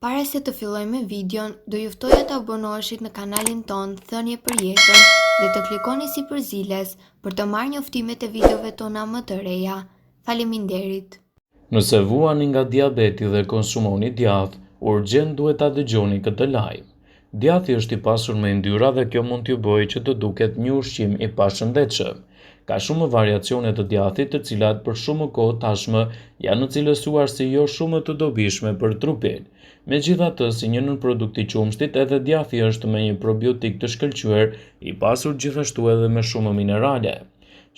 Para se të fillojmë me videon, do ju ftoja të abonoheshit në kanalin ton Thënie për Jetën dhe të klikoni sipër ziles për të marrë njoftimet e videove tona më të reja. Faleminderit. Nëse vuani nga diabeti dhe konsumoni djath, urgjent duhet ta dëgjoni këtë live. Djathi është i pasur me yndyra dhe kjo mund t'ju bëjë që të duket një ushqim i pashëndetshëm. Ka shumë variacione të djathit, të cilat për shumë kohë tashmë janë cilësuar si jo shumë të dobishme për trupin. Megjithatë, si një nërprodukt i qumshtit, edhe djathi është me një probiotik të shkëlqyer, i pasur gjithashtu edhe me shumë minerale.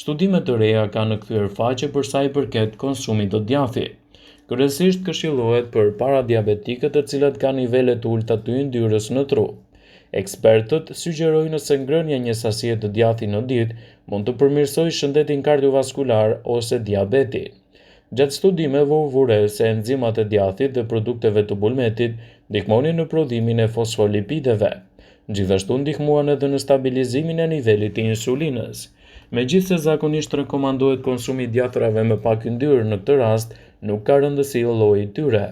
Studime të reja kanë kthyer faqe për sa i përket konsumit të djathit. Kryesisht këshillohet për paradiabetikët të cilat kanë nivele të ulta të yndyrës në trup. Ekspertët sugjerojnë se ngrënia një sasie të djathit në ditë mund të përmirësojë shëndetin kardiovaskular ose diabetin. Gjatë studimeve u vure se enzimat e djathit dhe produkteve të bulmetit ndihmonin në prodhimin e fosfolipideve. Gjithashtu ndihmuan edhe në stabilizimin e nivelit të insulinës. Megjithse zakonisht rekomandohet konsumi i djathrave me pak yndyrë, në këtë rast nuk ka rëndësi lloji i tyre.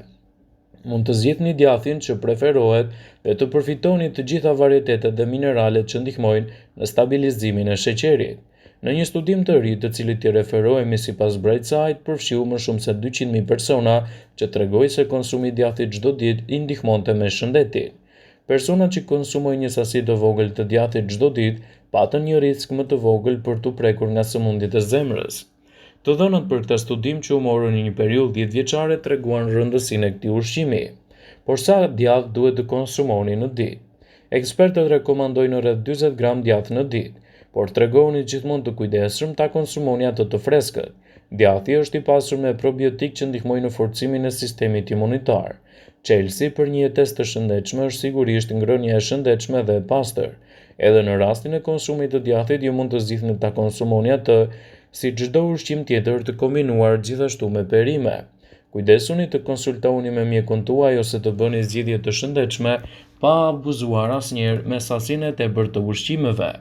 Mund të zgjidhni djathin që preferohet dhe të përfitoni të gjitha varietetet dhe mineralet që ndihmojnë në stabilizimin e sheqerit. Në një studim të ri, të cilit i referohemi sipas Brightside, përfshiu më shumë se 200.000 persona, që tregoi se konsumi i djathit çdo ditë i ndihmonte me shëndetin. Personat që konsumojnë një sasi të vogël të djathit çdo ditë patën një risk më të vogël për t'u prekur nga sëmundjet e zemrës. Të dhënat për këtë studim që u morën në një periudhë 10 vjeçare treguan rëndësinë e këtij ushqimi. Por sa djath duhet të konsumoni në ditë? Ekspertët rekomandojnë rreth 40 gram djath në ditë, por tregoni gjithmonë të kujdesshëm ta konsumoni atë të freskët. Djathi është i pasur me probiotik që ndihmojnë në forcimin e sistemit imunitar. Çelësi për një jetesë të shëndetshme është sigurisht ngrënia e shëndetshme dhe e pastër. Edhe në rastin e konsumit të djathit, ju mund të zgjidhni ta konsumoni atë si çdo ushqim tjetër të kombinuar gjithashtu me perime. Kujdesuni të konsultoni me mjekun tuaj ose të bëni zgjidhje të shëndetshme pa abuzuar asnjëherë me sasinë e tepërt të ushqimeve.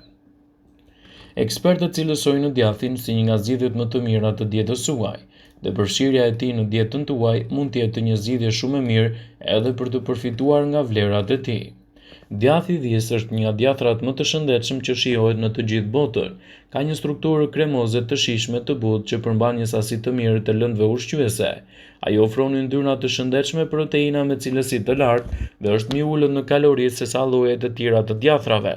Ekspertët cilësojnë djathin si një nga zgjidhjet më të mira të dietës suaj, dhe përfshirja e tij në dietën tuaj mund të jetë një zgjidhje shumë e mirë edhe për të përfituar nga vlerat e tij. Djathi i dhis është një nga djathrat më të shëndetshëm që shijohet në të gjithë botën. Ka një strukturë kremoze të shijshme të butë që përmban një sasi të mirë të lëndëve ushqyese. Ai ofron yndyrna të shëndetshme, proteina me cilësi të lartë dhe është më i ulët në kalori sesa llojet e tjera të djathrave.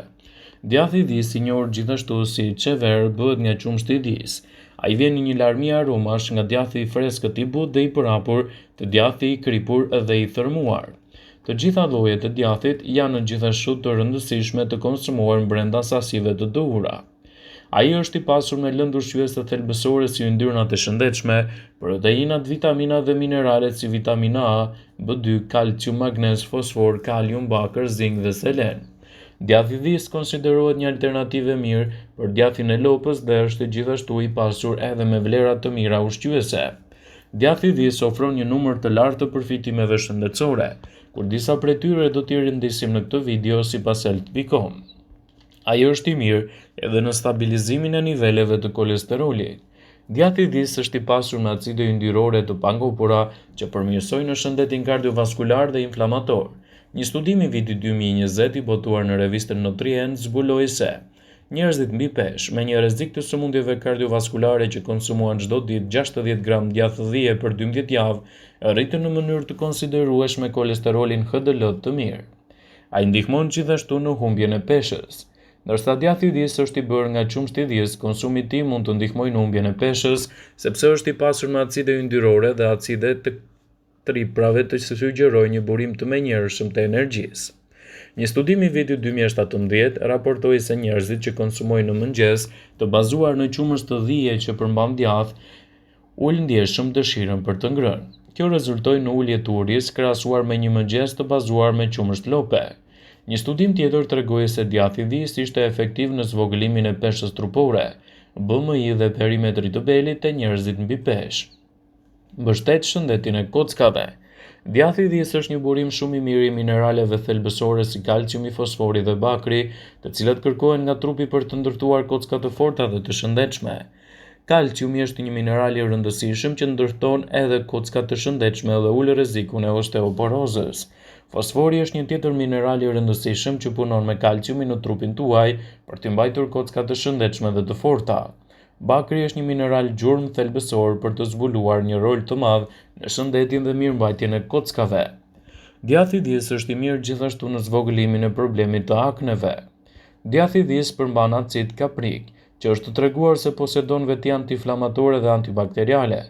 Djathi i dhis, i njohur gjithashtu si çever, bëhet nga qumshti i dis. Ai vjen në një larmi aromash nga djathi i freskët i butë dhe i përhapur, të djathi i kripur dhe i thërmuar. Të gjitha llojet e djathit janë gjithashtu të rëndësishme të konsumuar brenda sasive të duhura. Ai është i pasur me lëndë ushqyese thelbësore si yndyrnat e shëndetshme, proteinat, vitaminat dhe mineralet si vitamina A, B2, kalcium, magnez, fosfor, kalium, bakër, zink dhe selen. Djathi i dhis konsiderohet një alternativë e mirë për djathin e lopës dhe është gjithashtu i pasur edhe me vlera të mira ushqyese. Djathi i dhis ofron një numër të lartë të përfitimeve shëndetësore, kur disa prej tyre do t'i rindisim në këtë video sipas health.com. Ai është i mirë edhe në stabilizimin e niveleve të kolesterolit. Djathi i dhis është i pasur me acide yndyrore të pangopura që përmirësojnë në shëndetin kardiovaskular dhe inflamator. Një studim i vitit 2020 i botuar në revistën Nutrient zbuloi se njerëzit mbi peshë me një rrezik të sëmundjeve kardiovaskulare që konsumuan çdo ditë 60 gram djath dhije për 12 javë rritën në mënyrë të konsiderueshme kolesterolin HDL të mirë. Ai ndihmon gjithashtu në humbjen e peshës. Ndërsa djathi i dhis është i bërë nga qumshti i dhis, konsumi i tij mund të ndihmojë në humbjen e peshës, sepse është i pasur me acide yndyrore dhe acide të triprave të sugjerojnë një burim të menjëhershëm të energjisë. Një studim i vitit 2017 raportoi se njerëzit që konsumojnë në mëngjes të bazuar në qumësht të dhije që përmban djath, ulën ndjeshëm dëshirën për të ngrënë. Kjo rezultoi në ulje të urisë krahasuar me një mëngjes të bazuar me qumësht lope. Një studim tjetër tregoi se djathi i dhis ishte efektiv në zvogëlimin e peshës trupore, BMI dhe perimetri të belit të njerëzit mbi peshë. Mbështet shëndetin e kockave. Djathi i dhis është një burim shumë i mirë i mineraleve thelbësore si kalciumi, fosfori dhe bakri, të cilat kërkohen nga trupi për të ndërtuar kocka të forta dhe të shëndetshme. Kalciumi është një mineral i rëndësishëm që ndërton edhe kocka të shëndetshme dhe ul rrezikun e osteoporozës. Fosfori është një tjetër mineral i rëndësishëm që punon me kalciumin në trupin tuaj për të mbajtur kockat të shëndetshme dhe të forta. Bakri është një mineral gjurmë thelbësor për të zbuluar një rol të madh në shëndetin dhe mirëmbajtjen e kockave. Djathi i dijes është i mirë gjithashtu në zvogëlimin e problemit të akneve. Djathi i dijes përmban acid kaprik, që është treguar se posedon veti antiinflamatore dhe antibakteriale.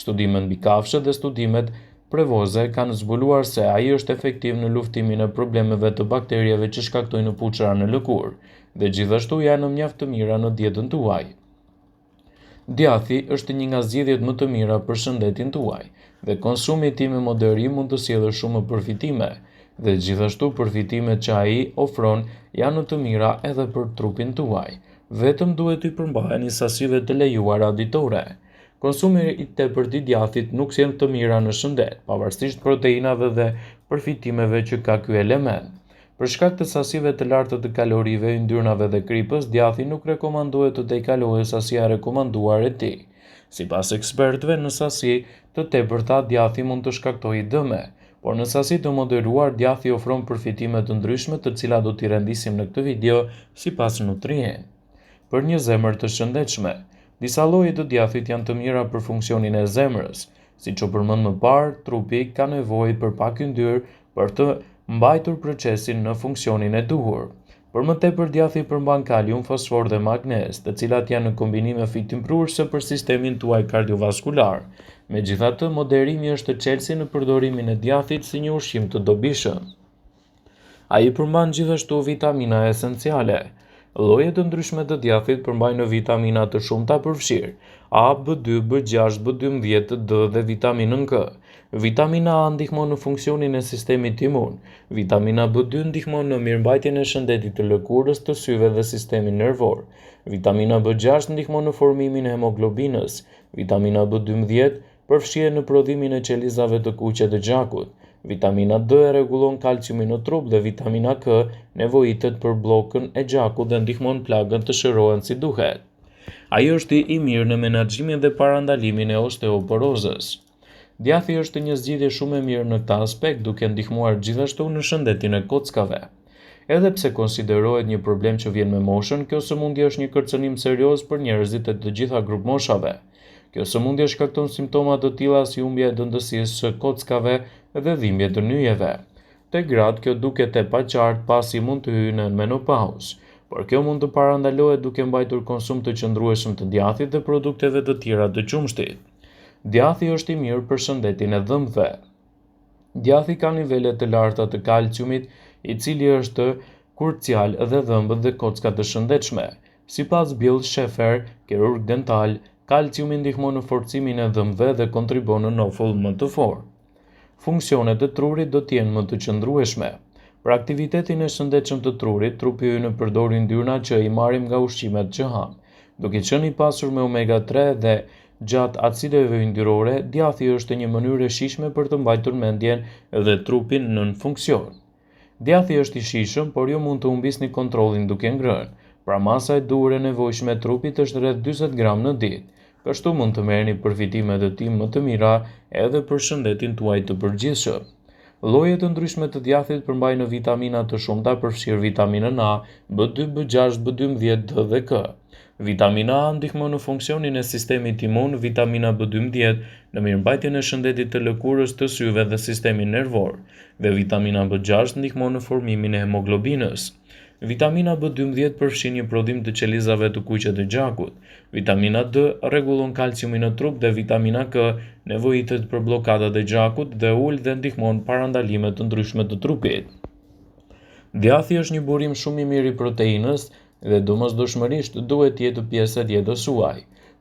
Studimet mbi kafshët dhe studimet prevoze kanë zbuluar se ai është efektiv në luftimin e problemeve të bakterieve që shkaktojnë puçra në lëkurë, dhe gjithashtu janë mjaft të mira në dietën tuaj. Djathi është një nga zgjedhjet më të mira për shëndetin tuaj, dhe konsumi i tij me moderim mund të sjellë shumë përfitime, dhe gjithashtu përfitimet që ai ofron janë të mira edhe për trupin tuaj. Vetëm duhet t'i përmbaheni sasive të lejuara ditore. Konsumi i tepërt i djathit nuk sjell të mira në shëndet, pavarësisht proteinave dhe përfitimeve që ka ky element. Për shkak të sasive të larta të kalorive, yndyrnave dhe kripës, djathi nuk rekomandohet të tejkalohet sasia e rekomanduar e tij. Sipas ekspertëve, në sasi të tepërta djathi mund të shkaktojë dëme, por në sasi të moderuar djathi ofron përfitime të ndryshme të cilat do t'i rendisim në këtë video sipas nutrient. Për një zemër të shëndetshme, disa lloje të djathit janë të mira për funksionin e zemrës. Siç u përmend më parë, trupi ka nevojë për pak yndyrë për të mbajtur procesin në funksionin e duhur. Por më tepër djathi përmban kalium, fosfor dhe magnez, të cilat janë në kombinim efektimprurse për sistemin tuaj kardiovaskular. Megjithatë, moderimi është çelësi në përdorimin e djathit si një ushqim të dobishëm. Ai përmban gjithashtu vitamina esenciale. Lloje të ndryshme të djathit përmbajnë vitamina të shumta përfshirë A, B2, B6, B12, D dhe vitaminën K. Vitamina A ndihmon në funksionin e sistemit imun. Vitamina B2 ndihmon në mirëmbajtjen e shëndetit të lëkurës, të syve dhe sistemit nervor. Vitamina B6 ndihmon në formimin e hemoglobinës. Vitamina B12 përfshihet në prodhimin e qelizave të kuqe të gjakut. Vitamina D e rregullon kalciumin në trup dhe vitamina K nevojitet për bllokën e gjakut dhe ndihmon plagën të shërohen si duhet. Ai është i mirë në menaxhimin dhe parandalimin e osteoporozës. Djathi është një zgjidhje shumë e mirë në këtë aspekt, duke ndihmuar gjithashtu në shëndetin e kockave. Edhe pse konsiderohet një problem që vjen me moshën, kjo sëmundje është një kërcënim serioz për njerëzit e të gjitha grup moshave. Kjo sëmundje shkakton simptoma të tilla si humbja e dëndësisë së kockave dhe dhimbje të nyjeve. Te gratë kjo duket e paqartë pasi mund të hyjnë në menopauzë, por kjo mund të parandalohet duke mbajtur konsum të qëndrueshëm të djathit dhe produkteve të tjera të qumshtit. Djathi është i mirë për shëndetin e dhëmbëve. Djathi ka nivele të larta të kalciumit, i cili është krucial dhe dhëmbët dhe kockat të shëndetshme. Sipas Bill Sheffer, kirurg dental, kalciumi ndihmon në forcimin e dhëmbëve dhe kontribon në nofull më të fortë. Funksionet e trurit do të jenë më të qëndrueshme. Për aktivitetin e shëndetshëm të trurit, trupi ynë përdor yndyrna që i marrim nga ushqimet që ham. Duke qenë i pasur me omega 3 dhe gjatë acideve yndyrore, djathi është një mënyrë e shijshme për të mbajtur mendjen dhe trupin nën funksion. Djathi është i shijshëm, por ju mund të humbisni kontrollin duke ngrënë. Pra masa e duhur e nevojshme e trupit është rreth 40 gram në ditë. Kështu mund të merrni përfitimet e tij më të mira edhe për shëndetin tuaj të përgjithshëm. Lloje të ndryshme të djathit përmbajnë vitamina të shumta përfshirë vitaminën A, B2, B6, B12, D dhe K. Vitamina A ndihmon në funksionin e sistemit imun, vitamina B12 në mirëmbajtjen e shëndetit të lëkurës, të syve dhe sistemit nervor, dhe vitamina B6 ndihmon në formimin e hemoglobinës. Vitamina B12 përfshin një prodhim të qelizave të kuqe të gjakut. Vitamina D rregullon kalciumin në trup dhe vitamina K nevojitet për bllokadat e gjakut dhe ul dhe ndihmon parandalime të ndryshme të trupit. Djathi është një burim shumë i mirë i proteinës dhe domosdoshmërisht duhet të jetë pjesë e dietës suaj,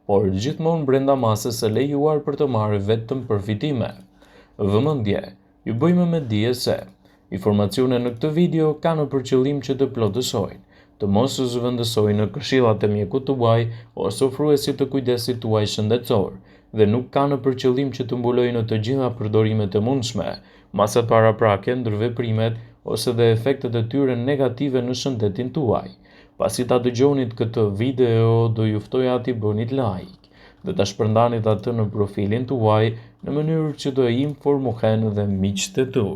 por gjithmonë brenda masës së lejuar për të marrë vetëm përfitime. Vëmendje, ju bëjmë me dije se informacionet në këtë video kanë për qëllim që të plotësojnë, të mos u zëvendësojnë në këshillat e mjekut tuaj ose ofruesit të kujdesit tuaj shëndetësor, dhe nuk kanë për qëllim që të mbulojnë të gjitha përdorimet e mundshme, masat paraprake, ndërveprimet ose dhe efektet e tyre negative në shëndetin tuaj. Pasi ta dëgjonit këtë video, do ju ftoja t'i bënit like dhe ta shpërndanit atë në profilin tuaj në mënyrë që do informohen dhe miqtë e tu.